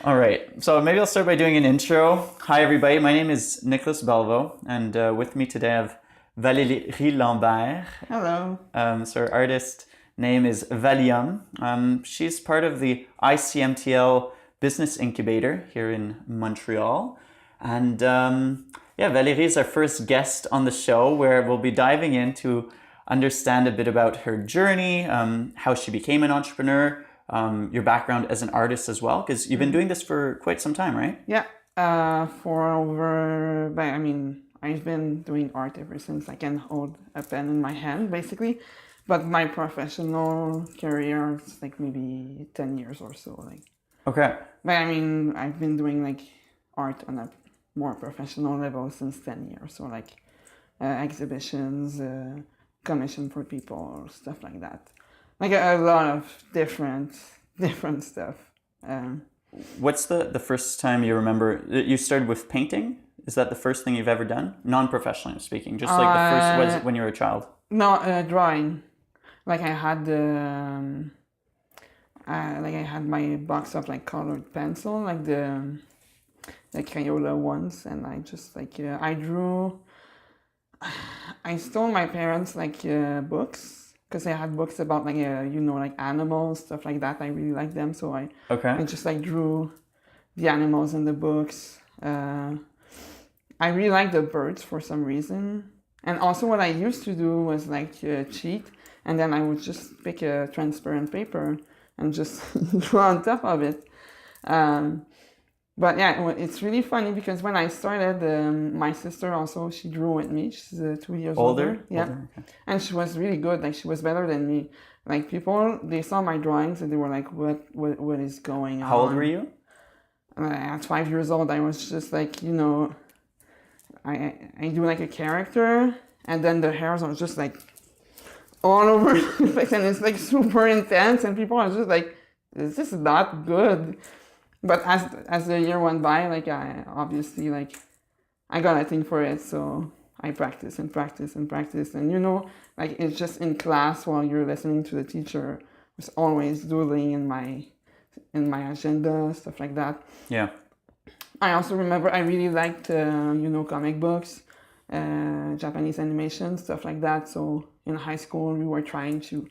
All right. So maybe I'll start by doing an intro. Hi, everybody. My name is Nicholas Belvo, and with me today I have Valérie Lambert. Hello. So her artist name is Valium. She's part of the ICMTL Business Incubator here in Montreal. And yeah, Valérie is our first guest on the show where we'll be diving in to understand a bit about her journey, how she became an entrepreneur, your background as an artist as well, because you've been doing this for quite some time, right? Yeah. I've been doing art ever since I can hold a pen in my hand, basically. But my professional career is like maybe 10 years or so. Okay. I've been doing like art on a more professional level since 10 years. So exhibitions, commission for people, stuff like that. Like a lot of different stuff. What's the first time you remember you started with painting? Is that the first thing you've ever done? Non-professionally speaking, just like the first was when you were a child. No, drawing. Like I had I had my box of like colored pencil, like the Crayola ones, and I just I drew. I stole my parents books because they had books about like animals, stuff like that. I really like them, so I just like drew the animals in the books. I really like the birds for some reason, and also what I used to do was cheat, and then I would just pick a transparent paper and just draw on top of it. But yeah, it's really funny because when I started, my sister also, she drew with me. She's 2 years older. Yeah. Okay. And she was really good. Like she was better than me. Like people, they saw my drawings and they were like, what is going on? How old were you? At 5 years old, I was just I do like a character and then the hairs are just like all over the face and it's like super intense and people are just like, this is not good. But as the year went by, I obviously I got a thing for it, so I practice and practice and practice, and it's just in class while you're listening to the teacher, was always doodling in my agenda, stuff like that. Yeah. I also remember I really liked comic books, Japanese animation, stuff like that. So in high school we were trying to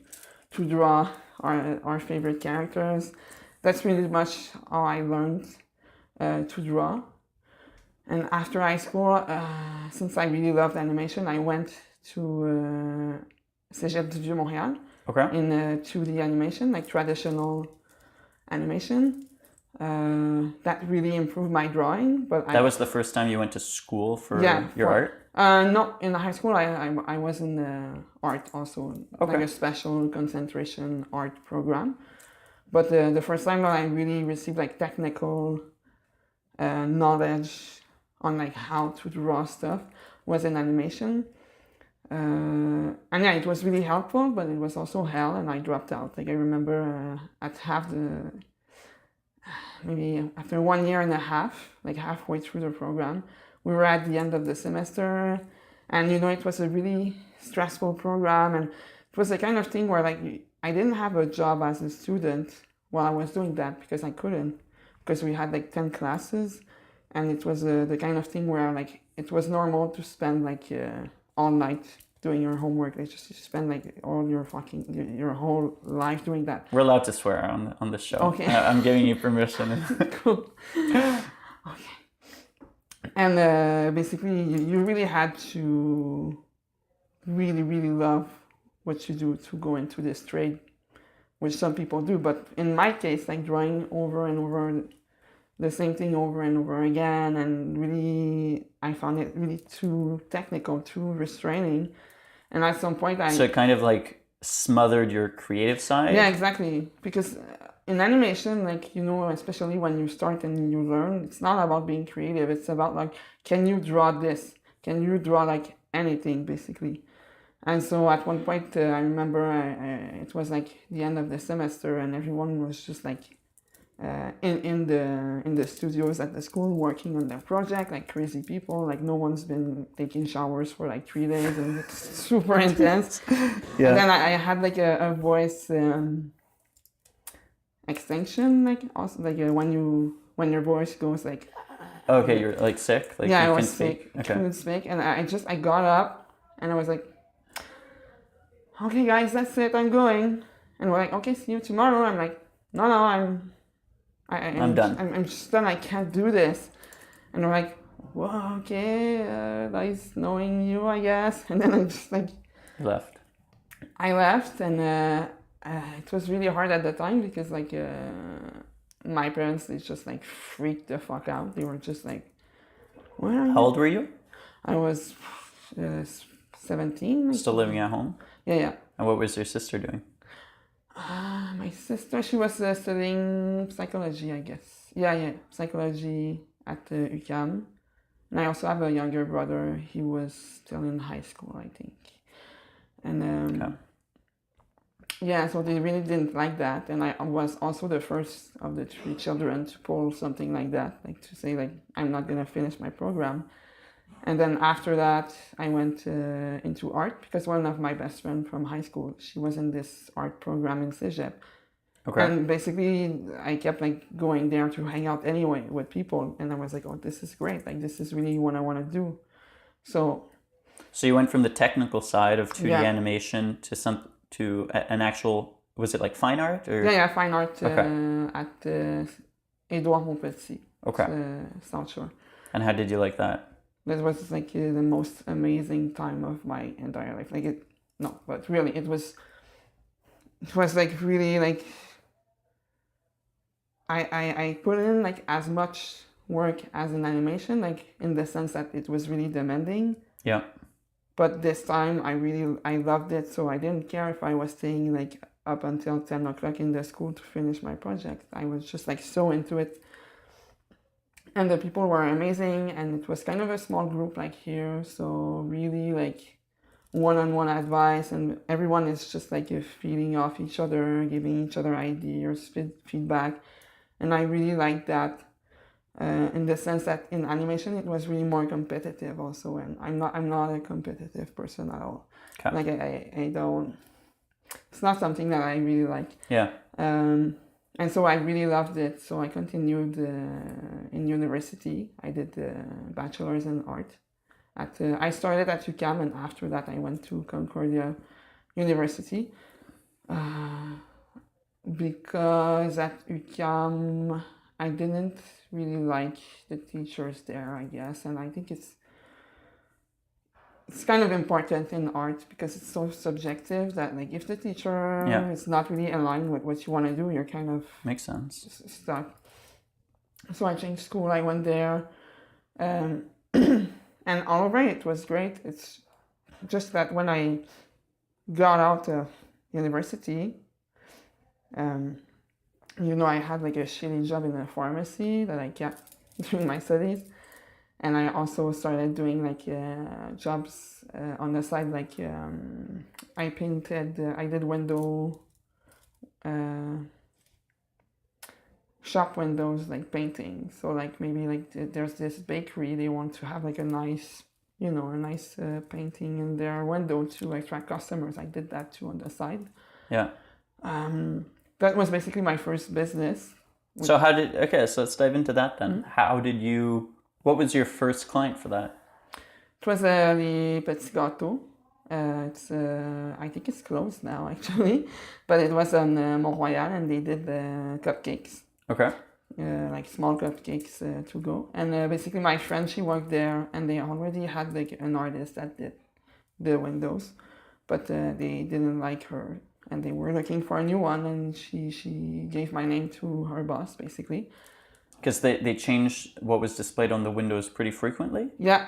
draw our favorite characters. That's really much how I learned to draw. And after high school, since I really loved animation, I went to Cégep du Vieux-Montréal in 2D animation, like traditional animation. That really improved my drawing. But that was the first time you went to school for your art? No, in high school I was in art also, like a special concentration art program. But the first time that I really received technical knowledge on how to draw stuff was in animation. And yeah, it was really helpful, but it was also hell, and I dropped out. I remember at maybe after 1 year and a half, halfway through the program, we were at the end of the semester, and it was a really stressful program, and it was the kind of thing where I didn't have a job as a student while I was doing that because I couldn't, because we had 10 classes, and it was the kind of thing where it was normal to spend all night doing your homework. Just spend all your whole life doing that. We're allowed to swear on the show. Okay. I'm giving you permission. Cool. Okay. And basically, you really had to really, really love what you do to go into this trade, which some people do. But in my case, drawing over and over the same thing over and over again, and really, I found it really too technical, too restraining. And at some point, So it kind of smothered your creative side? Yeah, exactly. Because in animation, especially when you start and you learn, it's not about being creative. It's about can you draw this? Can you draw anything, basically? And so at one point, I remember it was the end of the semester, and everyone was just in the studios at the school working on their project, crazy people. No one's been taking showers for 3 days, and it's super intense. Yeah. And then I had a voice extension, also when you when your voice goes like. Okay, you're like sick? Like Yeah, you I can was speak? sick. Okay. Couldn't speak, and I got up and I was like, okay, guys, that's it. I'm going. And we're like, okay, see you tomorrow. I'm like, no, I'm done. I'm just done. I can't do this. And we're like, well, okay, nice knowing you, I guess. And then I'm just like, You left. I left, and it was really hard at the time because like my parents, they just like freaked the fuck out. They were just like, where are you? How old were you? I was 17. Still living at home? Yeah. And what was your sister doing? My sister, she was studying psychology, I guess. Yeah, psychology at UQAM. And I also have a younger brother. He was still in high school, I think. And Okay. yeah, so they really didn't like that. And I was also the first of the 3 children to pull something like that, like to say like, I'm not gonna finish my program. And then after that, I went into art because one of my best friends from high school, she was in this art program in Cégep. Okay. And basically, I kept like going there to hang out anyway with people. And I was like, oh, this is great. Like, this is really what I want to do. So you went from the technical side of 2D Yeah. animation to an actual, was it like fine art or? yeah, fine art Okay. at Édouard Montpetit, Okay. South Shore. And how did you like that? That was like the most amazing time of my entire life. But really, it was like really like I put in like as much work as an animation, like in the sense that it was really demanding. Yeah. But this time I loved it, so I didn't care if I was staying like up until 10 o'clock in the school to finish my project. I was just like so into it. And the people were amazing, and it was kind of a small group like here, so really like one-on-one advice, and everyone is just like feeding off each other, giving each other ideas, feedback, and I really liked that. In the sense that in animation it was really more competitive also, and I'm not a competitive person at all. Okay. Like I don't. It's not something that I really like. Yeah. And so I really loved it. So I continued in university. I did the bachelor's in art. I started at UQAM, and after that I went to Concordia University. Because at UQAM I didn't really like the teachers there, I guess. And I think it's kind of important in art because it's so subjective that like if the teacher is not really aligned with what you want to do, you're kind of makes sense stuck. So I changed school. I went there, and all over it was great. It's just that when I got out of university, I had like a shitty job in a pharmacy that I kept during my studies. And I also started doing like jobs on the side, like I painted, I did window, shop windows, like painting. So like maybe like there's this bakery, they want to have like a nice painting in their window to attract customers. I did that too on the side. Yeah. That was basically my first business. So so let's dive into that then. Mm-hmm. What was your first client for that? It was Les Petits Gâteaux. I think it's closed now actually, but it was on Mont-Royal, and they did cupcakes. Okay. Like small cupcakes to go. And basically my friend, she worked there, and they already had like an artist that did the windows, but they didn't like her, and they were looking for a new one, and she gave my name to her boss basically. Because they changed what was displayed on the windows pretty frequently? Yeah,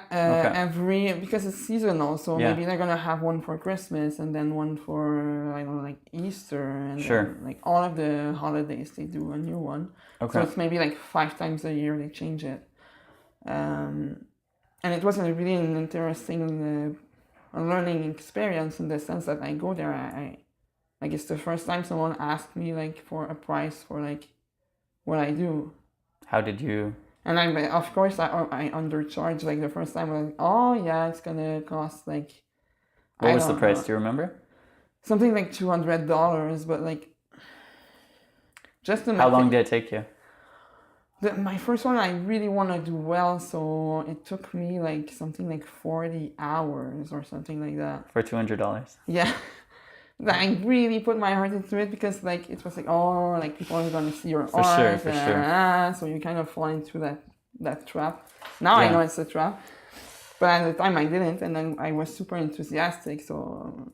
because it's seasonal, so Yeah. maybe they're gonna have one for Christmas and then one for, I don't know, like Easter, and Sure. then, like all of the holidays they do a new one. Okay. So it's maybe like 5 times a year they change it. And it was really an interesting learning experience in the sense that I go there, I like it's the first time someone asked me like for a price for like what I do. How did you? And of course I undercharged. Like the first time I was like, oh yeah, it's gonna cost like. What was the price? Do you remember? Something like $200, but like. Just to. How long did it take you? My first one, I really want to do well, so it took me like something like 40 hours or something like that. For $200. Yeah. I really put my heart into it because like it was like, oh, like people are going to see your For art. sure, for sure. So you kind of fall into that trap. Now I know it's a trap. But at the time I didn't, and then I was super enthusiastic, so...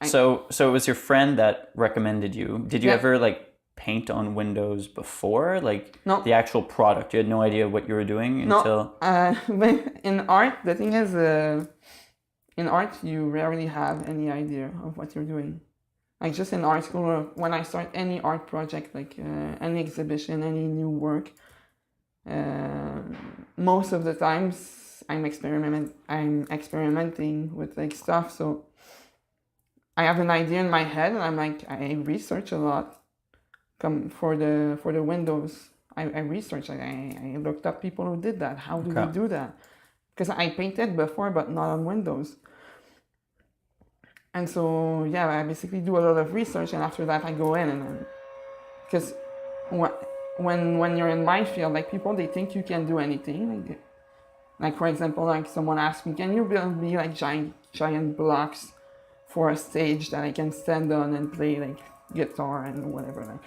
So it was your friend that recommended you. Did you ever like paint on windows before? Like the actual product? You had no idea what you were doing until... But in art, the thing is, in art, you rarely have any idea of what you're doing. Like just in art school, or when I start any art project, like any exhibition, any new work, most of the times I'm experimenting with like stuff. So I have an idea in my head, and I'm like, I research a lot. For the windows, I researched. I looked up people who did that. How do we do that? Because I painted before, but not on windows. And so I basically do a lot of research, and after that I go in and then, because when you're in my field, like people, they think you can do anything. Like for example, like someone asked me, can you build me like giant blocks for a stage that I can stand on and play like guitar and whatever,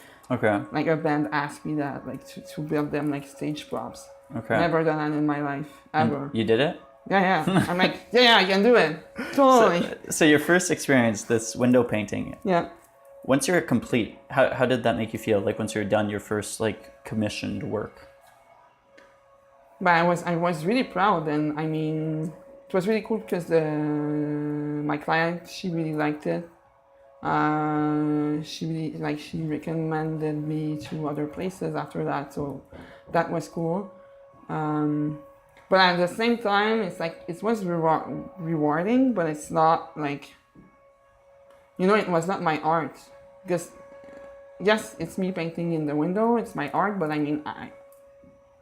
like a band asked me that, like to build them like stage props. Never done that in my life ever. And you did it? Yeah. I'm like, I can do it totally. So your first experience, this window painting, once you're complete, how did that make you feel, like once you're done your first like commissioned work? But I was really proud, and I mean it was really cool because my client, she really liked it. She recommended me to other places after that, so that was cool. But at the same time, it's like it was rewarding, but it's not like, it was not my art, because yes, it's me painting in the window, it's my art, but I mean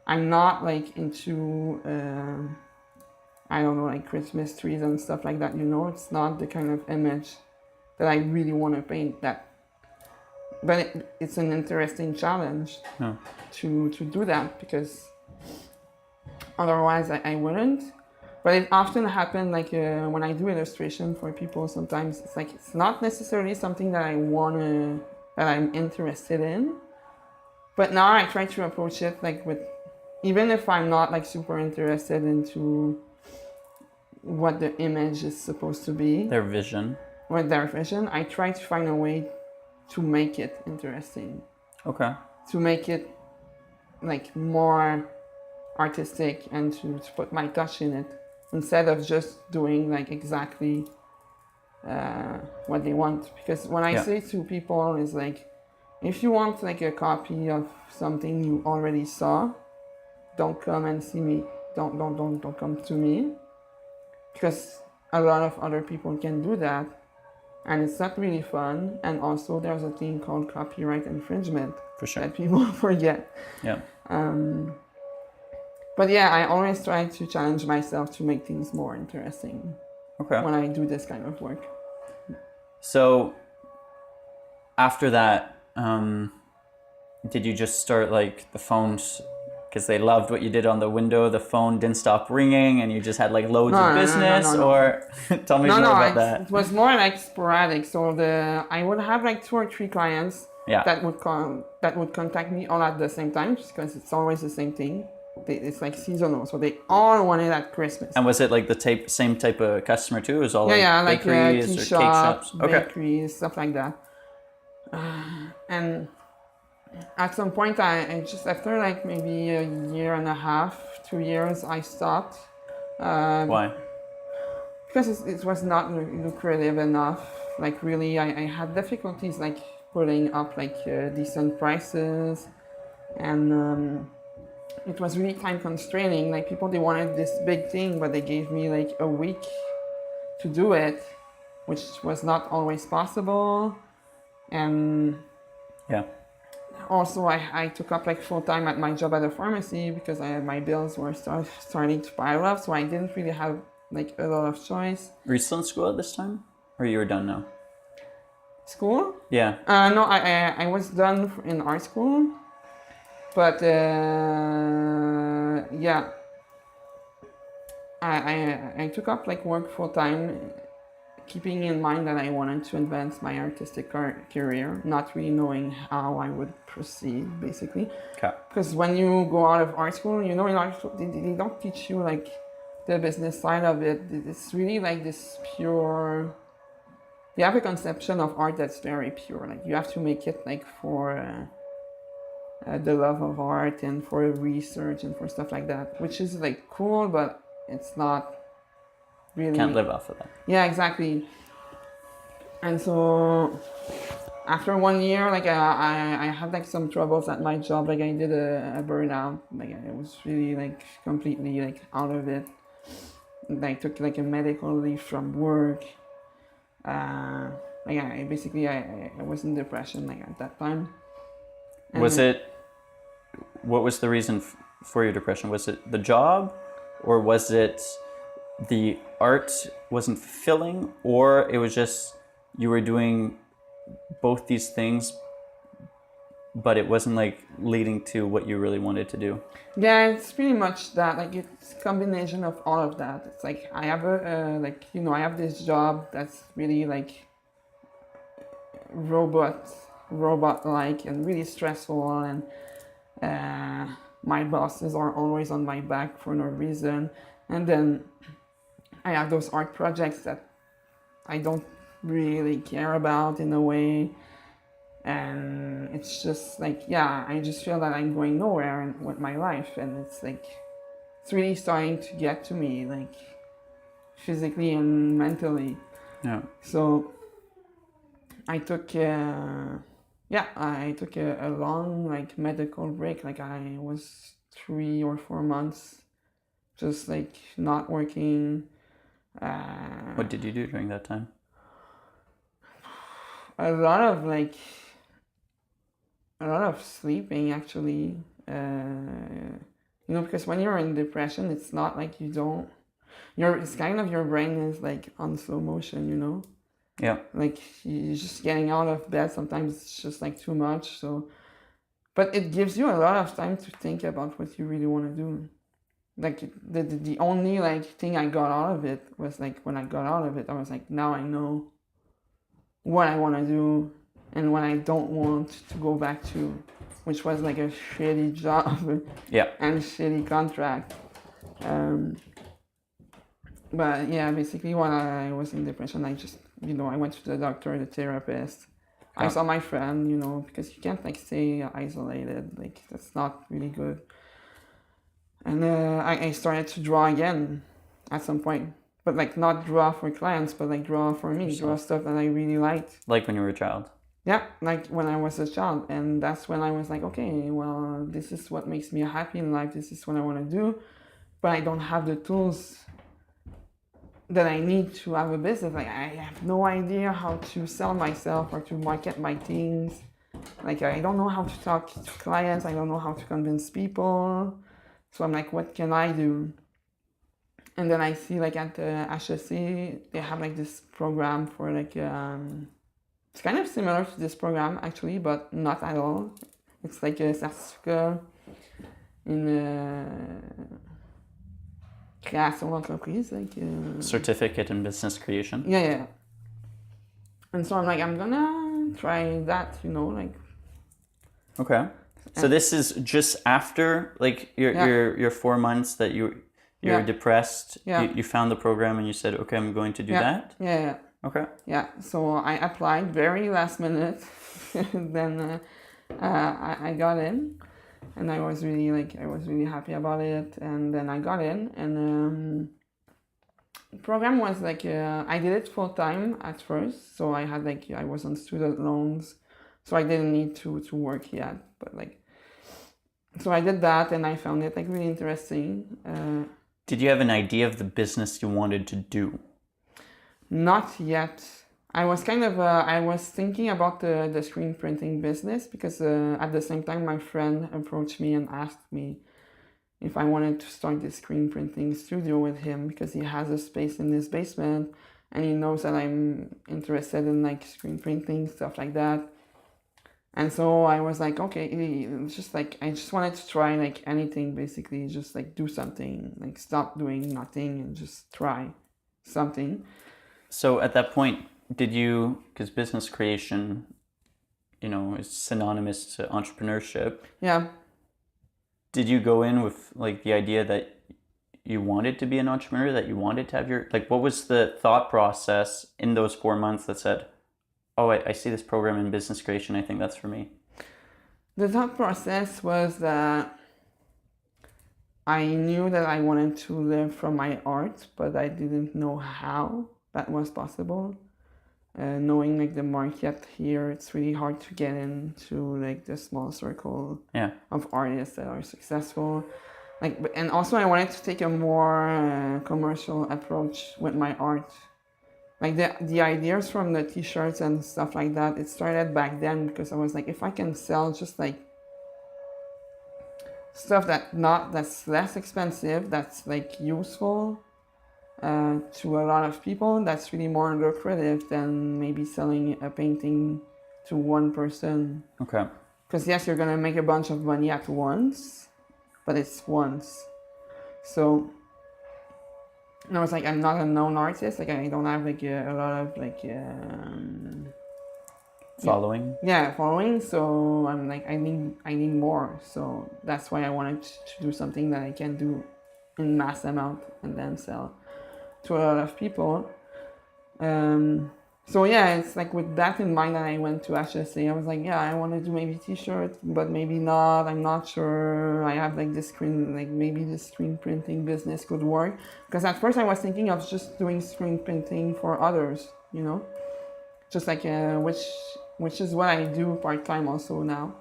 I'm not like into I don't know, like Christmas trees and stuff like that. It's not the kind of image that I really want to paint. But it's an interesting challenge to do that, because otherwise I wouldn't. But it often happens like when I do illustration for people, sometimes it's like it's not necessarily something that I'm interested in. But now I try to approach it like with, even if I'm not like super interested into what the image is supposed to be. Their vision. With their vision, I try to find a way to make it interesting. Okay. To make it like more artistic and to put my touch in it, instead of just doing like exactly what they want. Because when I say to people is like, if you want like a copy of something you already saw, don't come and see me. Don't come to me, because a lot of other people can do that, and it's not really fun. And also there's a thing called copyright infringement. For sure. That people forget. Yeah. But I always try to challenge myself to make things more interesting. Okay. When I do this kind of work. So after that, did you just start like the phones, because they loved what you did on the window, the phone didn't stop ringing and you just had like loads of business? No. Or tell me more about that. It was more like sporadic. So I would have like 2 or 3 clients that would contact me all at the same time, just because it's always the same thing. It's like seasonal, so they all want it at Christmas. And was it like the same type of customer too? It was all like bakeries tea or cake shops, shops? Okay. Bakeries, stuff like that. And at some point, I just, after like maybe a year and a half, 2 years, I stopped. Why? Because it was not lucrative enough. Like really, I had difficulties like putting up like decent prices, and it was really time constraining. Like people, they wanted this big thing, but they gave me like a week to do it, which was not always possible. And also I took up like full time at my job at a pharmacy, because my bills were starting to pile up, so I didn't really have like a lot of choice. Were you still in school at this time, or you were done now? School? Yeah. No, I was done in art school. But yeah, I took up like work full time, keeping in mind that I wanted to advance my artistic career, not really knowing how I would proceed, basically. Okay. Because when you go out of art school, in art school, they don't teach you like the business side of it. It's really like this pure. You have a conception of art that's very pure. Like you have to make it like for the love of art and for research and for stuff like that, which is like cool, but it's not really. Can't live off of that. Yeah, exactly. And so after 1 year, like I had like some troubles at my job. Like I did a burnout. Like I was really like completely like out of it. And I took like a medical leave from work. Like I basically I was in depression like at that time. And What was the reason for your depression? Was it the job, or was it the art wasn't fulfilling, or it was just you were doing both these things, but it wasn't like leading to what you really wanted to do? Yeah, it's pretty much that. Like it's a combination of all of that. It's like I have I have this job that's really like robot like and really stressful, and my bosses are always on my back for no reason. And then I have those art projects that I don't really care about in a way. And it's just like, yeah, I just feel that I'm going nowhere with my life. And it's like, it's really starting to get to me, like physically and mentally. Yeah. So I took, a long like medical break. Like I was 3 or 4 months just like not working. What did you do during that time? A lot of sleeping actually. Because when you're in depression, it's not like it's kind of your brain is like on slow motion. Yeah. Like you're just getting out of bed, sometimes it's just like too much. So, but it gives you a lot of time to think about what you really want to do. Like the only like thing I got out of it was like when I got out of it, I was like, now I know what I want to do and what I don't want to go back to, which was like a shitty job. Yeah. And shitty contract. But yeah, basically when I was in depression, I just, I went to the doctor, the therapist. I saw my friend, because you can't like stay isolated. Like that's not really good. And I started to draw again at some point. But like not draw for clients, but like draw for me, draw stuff that I really liked. Like when you were a child? Yeah, like when I was a child. And that's when I was like, okay, well, this is what makes me happy in life. This is what I want to do. But I don't have the tools that I need to have a business. Like I have no idea how to sell myself or to market my things. Like I don't know how to talk to clients. I don't know how to convince people. So I'm like, what can I do? And then I see like at the HSC, they have like this program for like, it's kind of similar to this program actually, but not at all. It's like a certificate in création d'entreprise. Like, Certificate in business creation? Yeah. And so I'm like, I'm gonna try that, like. Okay. So this is just after like your 4 months that you're depressed. Yeah. You found the program and you said, okay, I'm going to do that. Yeah. Okay. Yeah. So I applied very last minute. Then I got in, and I was really happy about it. And then I got in, and the program was like I did it full time at first. So I had I was on student loans, so I didn't need to work yet. But so I did that, and I found it really interesting. Did you have an idea of the business you wanted to do? Not yet. I was I was thinking about the screen printing business because at the same time my friend approached me and asked me if I wanted to start the screen printing studio with him because he has a space in his basement and he knows that I'm interested in screen printing, stuff like that. And so I was like, okay, it's just like I just wanted to try like anything, basically, just like do something, like stop doing nothing and just try something. So at that point, did you, because business creation, is synonymous to entrepreneurship, Yeah. did you go in with like the idea that you wanted to be an entrepreneur, that you wanted to have like, what was the thought process in those 4 months that said, oh, I see this program in business creation, I think that's for me? The thought process was that I knew that I wanted to live from my art, but I didn't know how that was possible. Knowing like the market here, it's really hard to get into like the small circle of artists that are successful. And also I wanted to take a more commercial approach with my art. Like the ideas from the t-shirts and stuff like that, it started back then because I was like, if I can sell just like stuff that's less expensive, that's like useful to a lot of people, that's really more lucrative than maybe selling a painting to one person. Okay. Because yes, you're gonna make a bunch of money at once, but it's once. So and I was like, I'm not a known artist. Like I don't have like a lot of like following. Yeah, following. So I'm like, I need more. So that's why I wanted to do something that I can do in mass amount and then sell to a lot of people. So yeah, it's like with that in mind that I went to HSA. I was like, yeah, I want to do maybe t-shirts, but maybe not. I'm not sure. I have like this screen, like maybe the screen printing business could work. Because at first I was thinking of just doing screen printing for others, just like which is what I do part-time also now.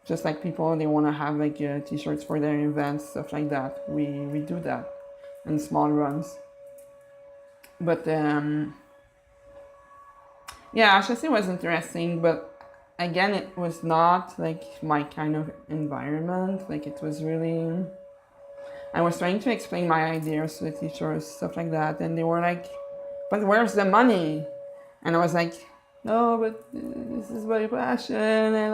Just like people, they want to have like t-shirts for their events, stuff like that. We do that in small runs. But yeah, HSC was interesting, but again, it was not like my kind of environment. Like it was really, I was trying to explain my ideas to the teachers, stuff like that, and they were like, but where's the money? And I was like, no, but this is my passion, and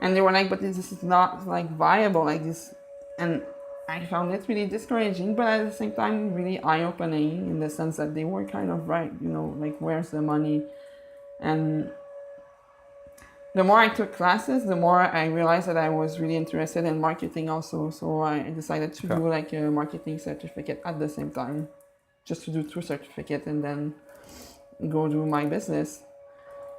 and they were like, but this is not like viable like this. And I found it really discouraging, but at the same time really eye-opening in the sense that they were kind of right, like where's the money? And the more I took classes, the more I realized that I was really interested in marketing also. So I decided to do like a marketing certificate at the same time, just to do 2 certificates and then go do my business.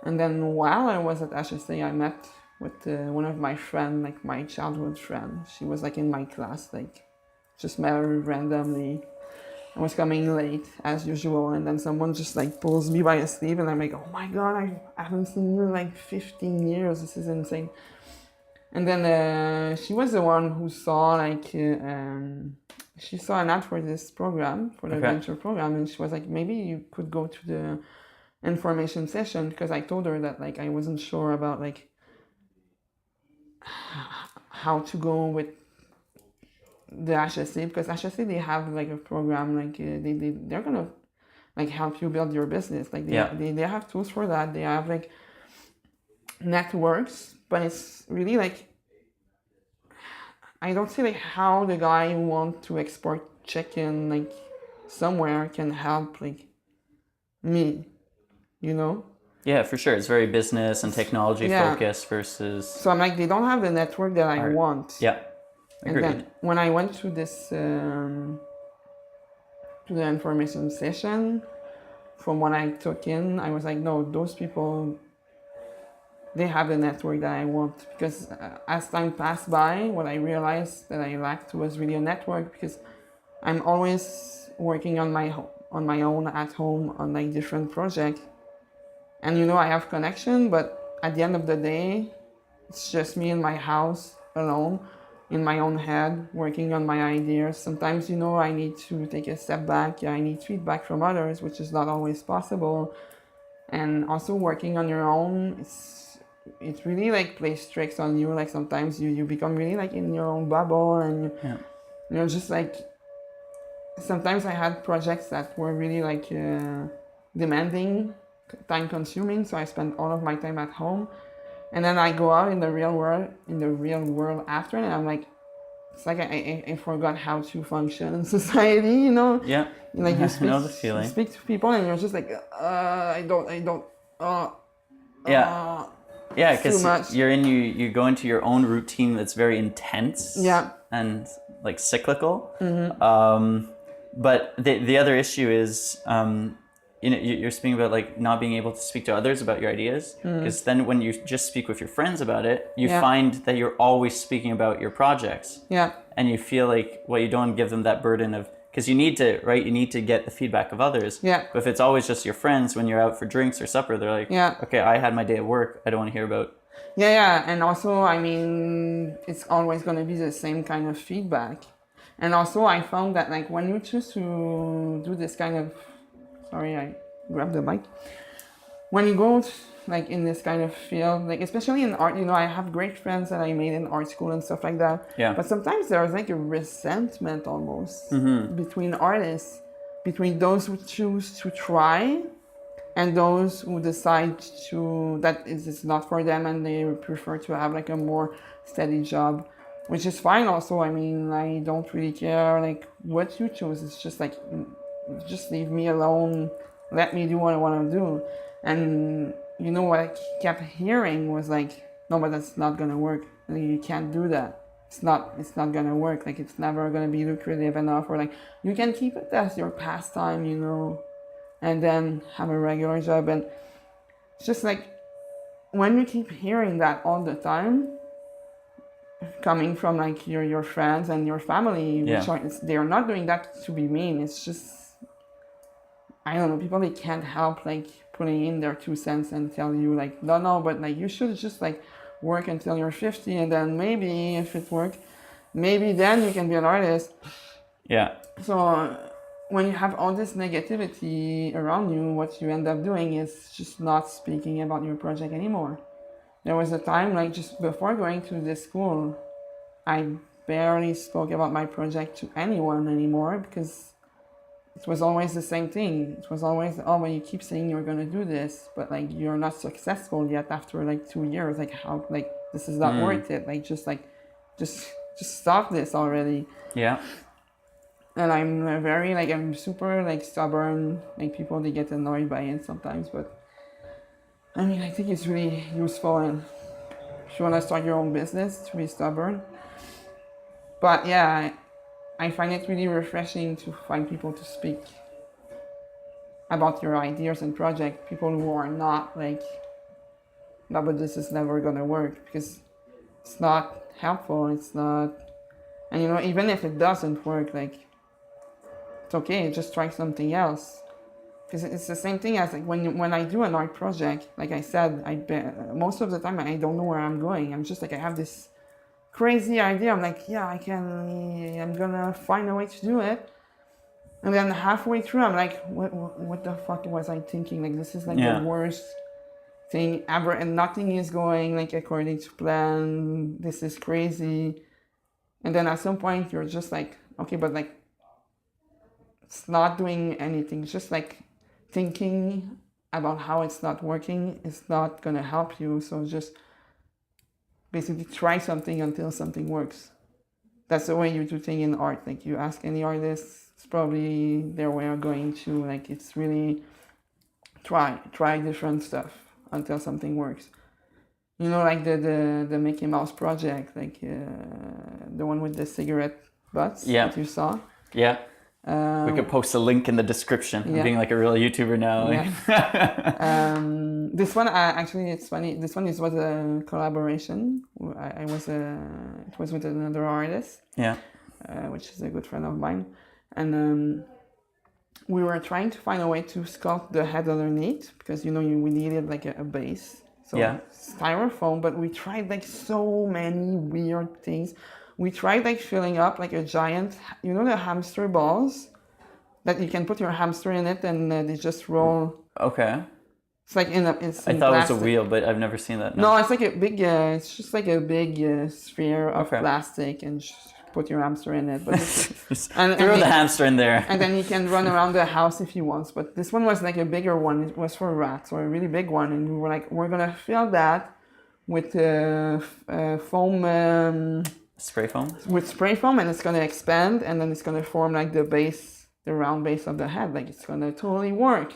And then while I was at HSA, I met with one of my friends, like my childhood friend. She was like in my class, like just met her randomly. I was coming late as usual, and then someone just like pulls me by the sleeve, and I'm like, oh my god, I haven't seen you in like 15 years. This is insane. And then she was the one who saw like she saw an ad for this program, for the venture program, and she was like, maybe you could go to the information session, because I told her that like I wasn't sure about like how to go with the HSC, because HSC, they have like a program, like they're gonna like help you build your business. Like they have tools for that. They have like networks, but it's really like, I don't see like how the guy who want to export chicken like somewhere can help like me, Yeah, for sure. It's very business and technology focused versus. So I'm like, they don't have the network that I want. Yeah. Agreed. And then when I went to this to the information session, from what I took in, I was like, no, those people, they have the network that I want. Because as time passed by, what I realized that I lacked was really a network, because I'm always working on my own at home on like different projects. And I have connection, but at the end of the day, it's just me in my house alone, in my own head, working on my ideas. Sometimes, I need to take a step back. I need feedback from others, which is not always possible. And also working on your own, it really like plays tricks on you. Like sometimes you become really like in your own bubble, and just like, sometimes I had projects that were really like demanding, time consuming, so I spent all of my time at home. And then I go out in the real world after, and I'm like, it's like I forgot how to function in society, you know? Yeah. Like I know the feeling. you speak to people and you're just like, I don't, Yeah. Yeah, it's too because much. you go into your own routine that's very intense. Yeah. And like cyclical. But the other issue is, you're speaking about like not being able to speak to others about your ideas, because then when you just speak with your friends about it, you find that you're always speaking about your projects. Yeah. And you feel like, well, you don't give them that burden of, because you need to, right? You need to get the feedback of others. Yeah. But if it's always just your friends when you're out for drinks or supper, they're like, okay, I had my day at work. I don't want to hear about. Yeah. And also, I mean, it's always going to be the same kind of feedback. And also, I found that like when you choose to do this kind of, sorry, I grabbed the mic. When you go like in this kind of field, like especially in art, you know, I have great friends that I made in art school and stuff like that. Yeah. But sometimes there's like a resentment almost between artists, between those who choose to try and those who decide that it's not for them and they prefer to have like a more steady job, which is fine also. I mean, I don't really care like what you choose. It's just like, just leave me alone. Let me do what I want to do. And you know what I kept hearing was like, no, but that's not gonna work. Like, you can't do that. It's not gonna work. Like, it's never gonna be lucrative enough. Or like, you can keep it as your pastime, you know, and then have a regular job. And it's just like, when you keep hearing that all the time, coming from like your friends and your family, which they are not doing that to be mean. It's just, I don't know, people, they can't help like putting in their 2 cents and tell you like, no, but like you should just like work until you're 50 and then maybe if it works, maybe then you can be an artist. Yeah. So when you have all this negativity around you, what you end up doing is just not speaking about your project anymore. There was a time like just before going to this school, I barely spoke about my project to anyone anymore because it was always the same thing. It was always, oh, well, you keep saying you're going to do this, but like you're not successful yet after like 2 years. Like how, like this is not worth it. Like just stop this already. Yeah. And I'm super like stubborn. Like people, they get annoyed by it sometimes, but I mean, I think it's really useful. And if you want to start your own business, to be stubborn. But yeah, I find it really refreshing to find people to speak about your ideas and project. People who are not like, no, but this is never gonna work, because it's not helpful. It's not, and you know, even if it doesn't work, like it's okay. Just try something else. Because it's the same thing as like when I do an art project. Like I said, most of the time I don't know where I'm going. I'm just like, I have this crazy idea. I'm like, yeah, I'm gonna find a way to do it. And then halfway through, I'm like, what the fuck was I thinking? Like, this is like the worst thing ever, and nothing is going like according to plan. This is crazy. And then at some point, you're just like, okay, but like, it's not doing anything. It's just like thinking about how it's not working is not gonna help you. So just basically try something until something works. That's the way you do things in art. Like you ask any artist, it's probably their way of going to, like, it's really try different stuff until something works. You know, like the Mickey Mouse project, like the one with the cigarette butts that you saw. Yeah. We could post a link in the description. I'm being like a real YouTuber now. Yeah. This one, actually, it's funny. This one was a collaboration. It was with another artist. Yeah. Which is a good friend of mine, and we were trying to find a way to sculpt the head underneath, because we needed like a base. So styrofoam, but we tried like so many weird things. We tried like filling up like a giant, the hamster balls that you can put your hamster in it and they just roll. Okay. It's like it's I thought plastic. It was a wheel, but I've never seen that. No, it's like a big, it's just like a big sphere of plastic, and just put your hamster in it. But throw the hamster in there. And then you can run around the house if you want. But this one was like a bigger one. It was for rats, or a really big one. And we were like, we're going to fill that with foam, Spray foam? with spray foam, and it's gonna expand, and then it's gonna form like the base, the round base of the head. Like it's gonna totally work.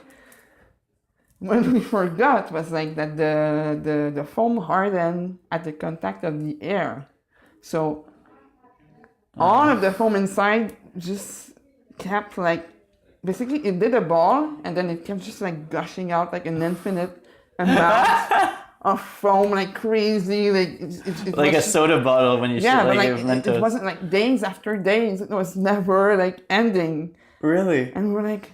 What we forgot was like that the foam hardened at the contact of the air. So all of the foam inside just kept like, basically it did a ball, and then it kept just like gushing out like an infinite amount of foam, like crazy, like it Like a was, soda bottle when you yeah, should, but like, like you're meant it to. wasn't like days after days. It was never like ending, Really? and we're like,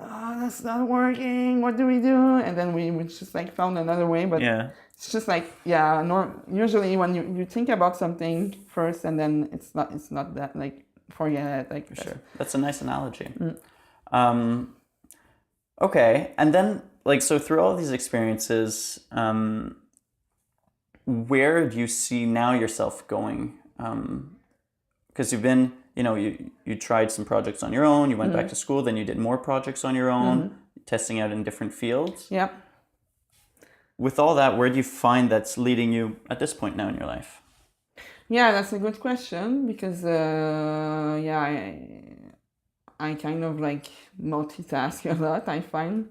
oh, that's not working. What do we do? And then we just like found another way, but Yeah. it's just like, yeah, usually when you think about something first, and then it's not that, like, forget it, like, For sure. That's a nice analogy. Okay. And then, like, so through all these experiences, where do you see now yourself going? Because you've been, you tried some projects on your own, you went back to school, then you did more projects on your own, testing out in different fields. Yeah. With all that, where do you find that's leading you at this point now in your life? Yeah, that's a good question, because yeah, I kind of like multitask a lot, I find.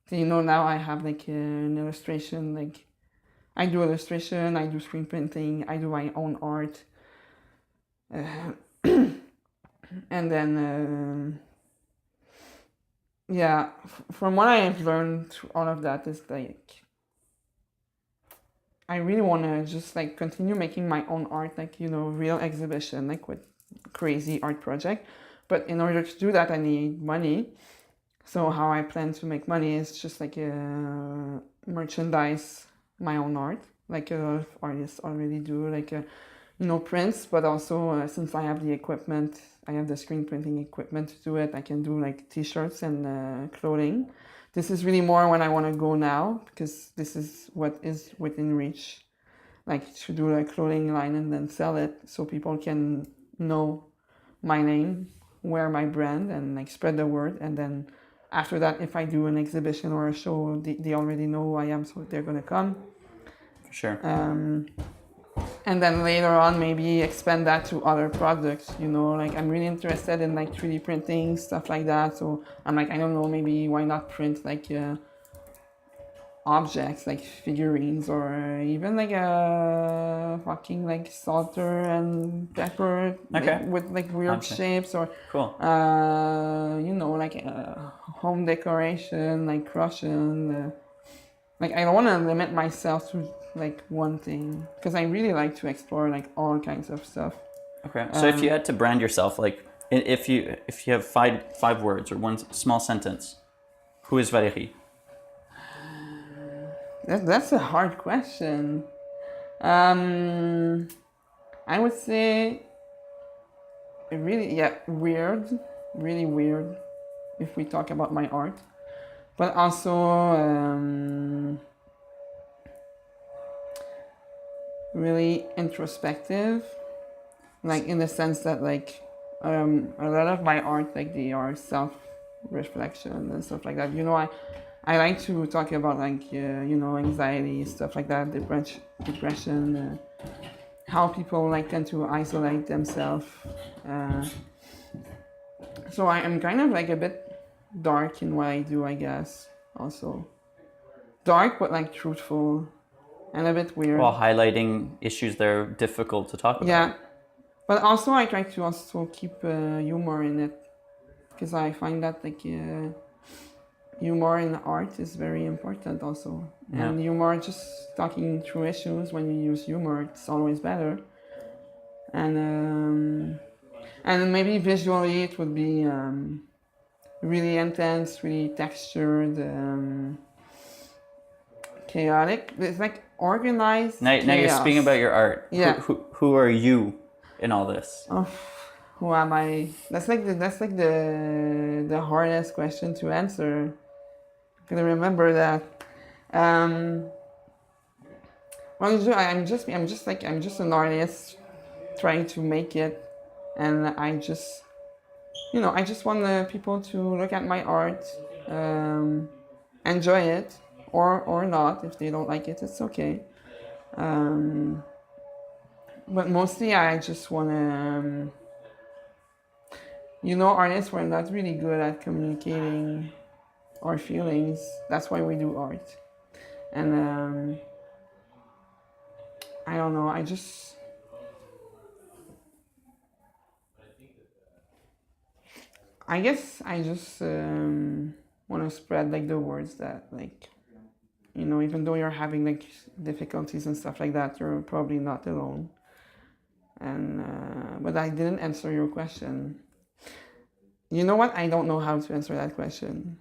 So, now I have like an illustration, like I do illustration, I do screen printing, I do my own art. And then, yeah, from what I have learned through all of that is like, I really want to just like continue making my own art, like, real exhibition, like with crazy art project. But in order to do that, I need money. So how I plan to make money is just like merchandise my own art, like a lot of artists already do, like prints. But also since I have the equipment, I have the screen printing equipment to do it. I can do like T-shirts and clothing. This is really more when I want to go now, because this is what is within reach, like to do a clothing line and then sell it so people can know my name, wear my brand, and like spread the word. And then after that, if I do an exhibition or a show, they already know who I am, so they're gonna come. For sure. And then later on, maybe expand that to other products, like I'm really interested in like 3D printing, stuff like that. So I'm like, I don't know, maybe why not print like objects, like figurines, or even like a fucking like salter and pepper, Okay. with like weird shapes, or Cool. like home decoration, like Russian. Like I don't want to limit myself to like one thing, because I really like to explore like all kinds of stuff. Okay. So if you had to brand yourself, like if you have five words or one small sentence, who is Valérie? That's a hard question. I would say really really weird, if we talk about my art, but also really introspective, like in the sense that like a lot of my art, like they are self-reflection and stuff like that. I like to talk about like anxiety, stuff like that, depression, how people like tend to isolate themselves. So I am kind of like a bit dark in what I do, I guess. Also dark, but like truthful, and a bit weird. While highlighting issues that are difficult to talk about. Yeah, but also I try to also keep humor in it, because I find that like humor in art is very important also. Yeah. And humor, just talking through issues, when you use humor, it's always better. And maybe visually it would be really intense, really textured, chaotic. It's like organized. Now you're speaking about your art. Yeah. Who are you in all this? Oh, who am I? That's like the hardest question to answer. Gonna remember that. Well, I'm just an artist trying to make it, and I just want people to look at my art, enjoy it, or not. If they don't like it, it's okay. But mostly I just want to, artists were not really good at communicating our feelings. That's why we do art. And I don't know, I guess I just want to spread like the words that like, even though you're having like difficulties and stuff like that, you're probably not alone. And but I didn't answer your question. You know what? I don't know how to answer that question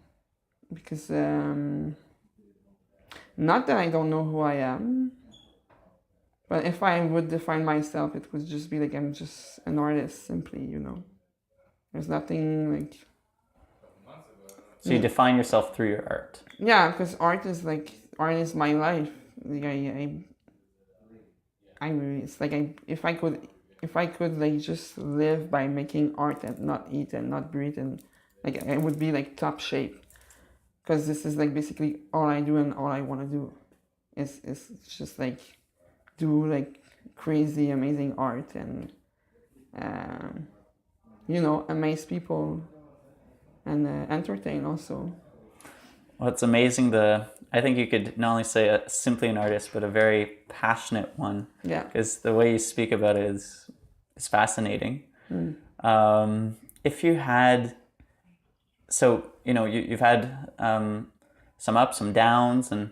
because not that I don't know who I am, but if I would define myself, it would just be like I'm just an artist simply. There's nothing like. So you define yourself through your art. Yeah, because art is my life. Like it's like if I could like just live by making art and not eat and not breathe, and like I would be like top shape, because this is like basically all I do and all I want to do is just like do like crazy amazing art and amaze people and entertain also. Well, it's amazing. I think you could not only say simply an artist, but a very passionate one. Yeah. Because the way you speak about it is fascinating. If you had, so you've had some ups, some downs, and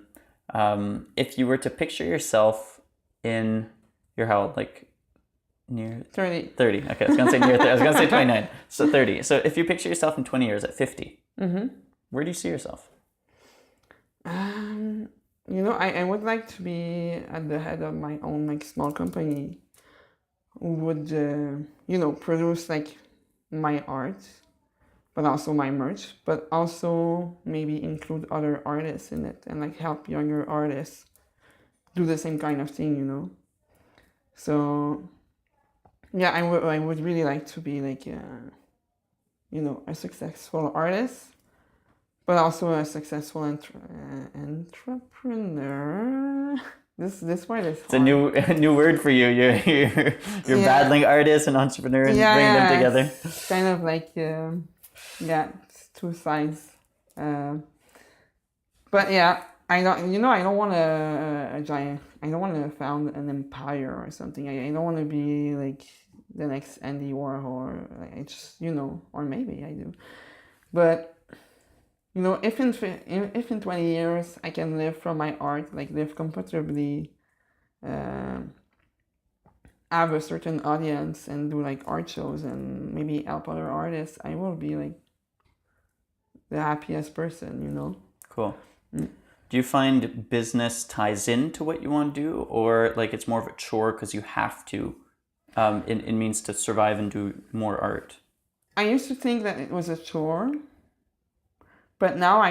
if you were to picture yourself in your how old, like near 30. 30. Okay, I was gonna say near 30. I was gonna say 29. So 30. So if you picture yourself in 20 years at 50, where do you see yourself? I would like to be at the head of my own like small company who would produce like my art, but also my merch, but also maybe include other artists in it and like help younger artists do the same kind of thing. So yeah, I would really like to be like a successful artist, but also a successful entrepreneur. This word is hard. It's a new word for you. You're battling artist and entrepreneur and bringing them together. It's kind of like it's two sides. But yeah, I don't want a giant. I don't want to found an empire or something. I don't want to be like the next Andy Warhol. I just or maybe I do, but. If in 20 years I can live from my art, like live comfortably, have a certain audience and do like art shows and maybe help other artists, I will be like the happiest person. Cool. Do you find business ties into what you want to do, or like it's more of a chore because you have to? It means to survive and do more art. I used to think that it was a chore. But now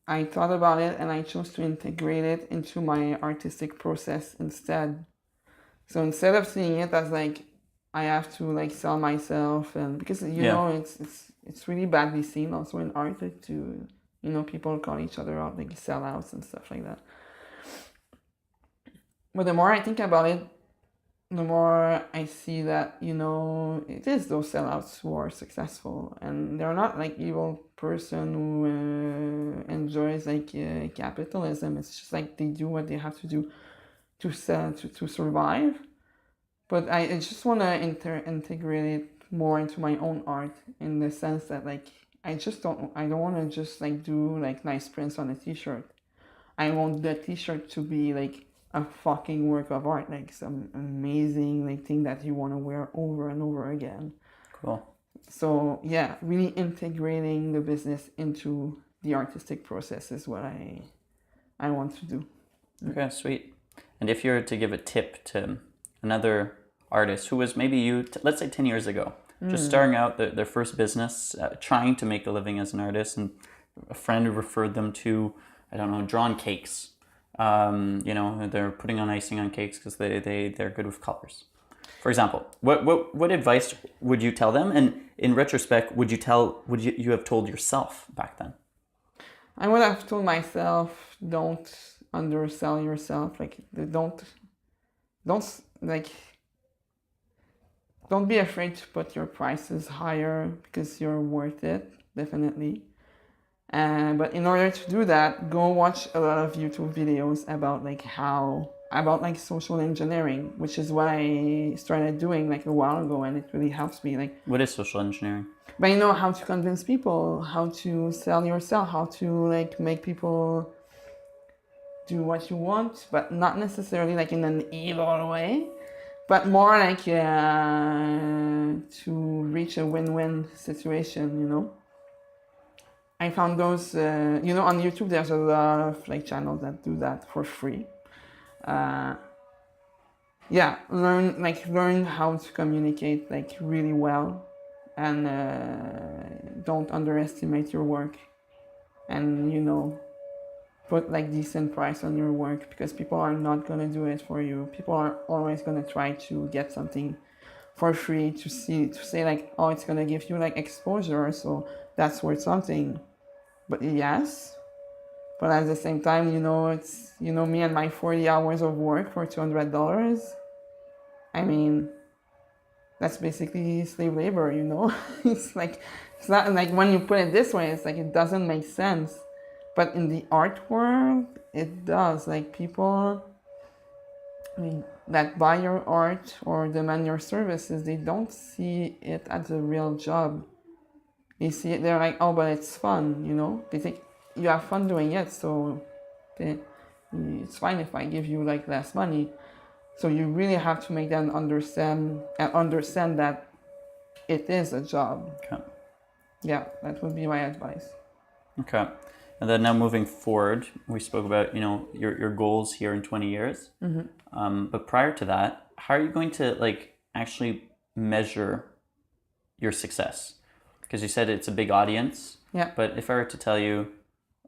I thought about it and I chose to integrate it into my artistic process instead. So instead of seeing it as like I have to like sell myself, and because it's really badly seen also in art to people call each other out like sellouts and stuff like that. But the more I think about it, the more I see that it is those sellouts who are successful, and they're not like evil person who enjoys like capitalism. It's just like they do what they have to do to survive. But I just want to integrate it more into my own art, in the sense that like I don't want to just like do like nice prints on a t-shirt. I want the t-shirt to be like a fucking work of art, like some amazing like thing that you want to wear over and over again. Cool. So yeah, really integrating the business into the artistic process is what I want to do. Okay, sweet. And if you were to give a tip to another artist who was maybe you, let's say 10 years ago, just starting out their first business, trying to make a living as an artist, and a friend referred them to, I don't know, drawn cakes. They're putting on icing on cakes because they're good with colors. For example, what advice would you tell them? And in retrospect, would you have told yourself back then? I would have told myself, don't undersell yourself. Like don't don't be afraid to put your prices higher because you're worth it, definitely. But in order to do that, go watch a lot of YouTube videos about like social engineering, which is what I started doing like a while ago, and it really helps me. Like, What is social engineering? but you know how to convince people, how to sell yourself, how to like make people do what you want, but not necessarily like in an evil way, but more like to reach a win-win situation, you know. I found those, you know, on YouTube there's a lot of like channels that do that for free. Yeah, learn how to communicate like really well, and don't underestimate your work, and you know, put like decent price on your work, because people are not gonna do it for you. People are always gonna try to get something for free to say like, oh, it's gonna give you like exposure, so that's worth something. But yes, but at the same time, you know, it's, you know, me and my 40 hours of work for $200. I mean, that's basically slave labor, you know. It's like, it's not like, when you put it this way, it's like it doesn't make sense. But in the art world, it does. Like, people, I mean, that buy your art or demand your services, they don't see it as a real job. They see it, they're like, oh, but it's fun, you know. They think you have fun doing it, so it's fine if I give you like less money. So you really have to make them understand that it is a job. Okay. Yeah, that would be my advice. Okay. And then now moving forward, we spoke about, you know, your goals here in 20 years. But prior to that, how are you going to like actually measure your success? Because you said it's a big audience. Yeah. But if I were to tell you,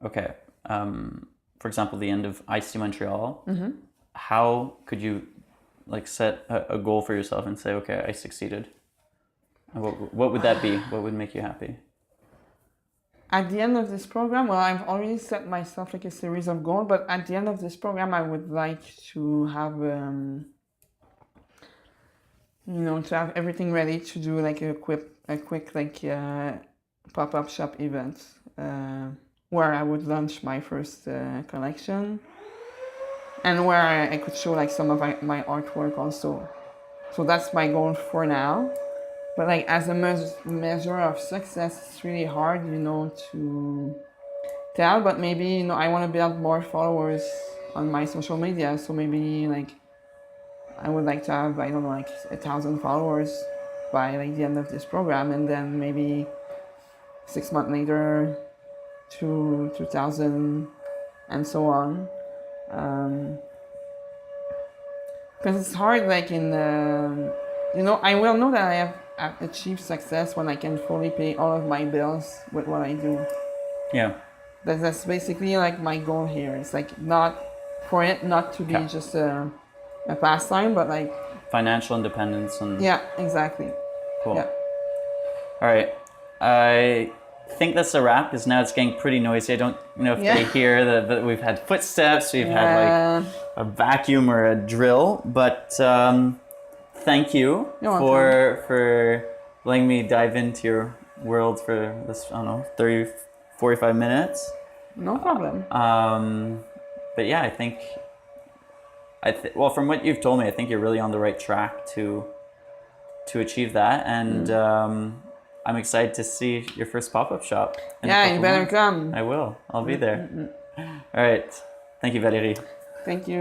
okay, for example, the end of IC Montreal, how could you like set a goal for yourself and say, okay, I succeeded? And what would that be? What would make you happy? At the end of this program, well, I've already set myself like a series of goals, but at the end of this program, I would like to have, you know, to have everything ready to do like a quick like pop-up shop event where I would launch my first collection, and where I could show like some of my artwork also. So that's my goal for now. But like, as a measure of success, it's really hard, you know, to tell. But maybe, you know, I want to build more followers on my social media. So maybe like I would like to have, I don't know, like 1,000 followers by like the end of this program, and then maybe 6 months later, 2,000, and so on. Because it's hard, like in, you know, I will know that I have achieved success when I can fully pay all of my bills with what I do. Yeah. That's basically like my goal here. It's like not to be just a pastime, but like financial independence and yeah, exactly. Cool. Yeah. All right. I think that's a wrap, because now it's getting pretty noisy. I don't know if they hear that we've had footsteps, we've had like a vacuum or a drill, but thank you for letting me dive into your world for this, I don't know, 30, 45 minutes. No problem. But yeah, I think, well, from what you've told me, I think you're really on the right track to achieve that. And I'm excited to see your first pop-up shop. Yeah, you better come. I will. I'll be there. All right. Thank you, Valérie. Thank you.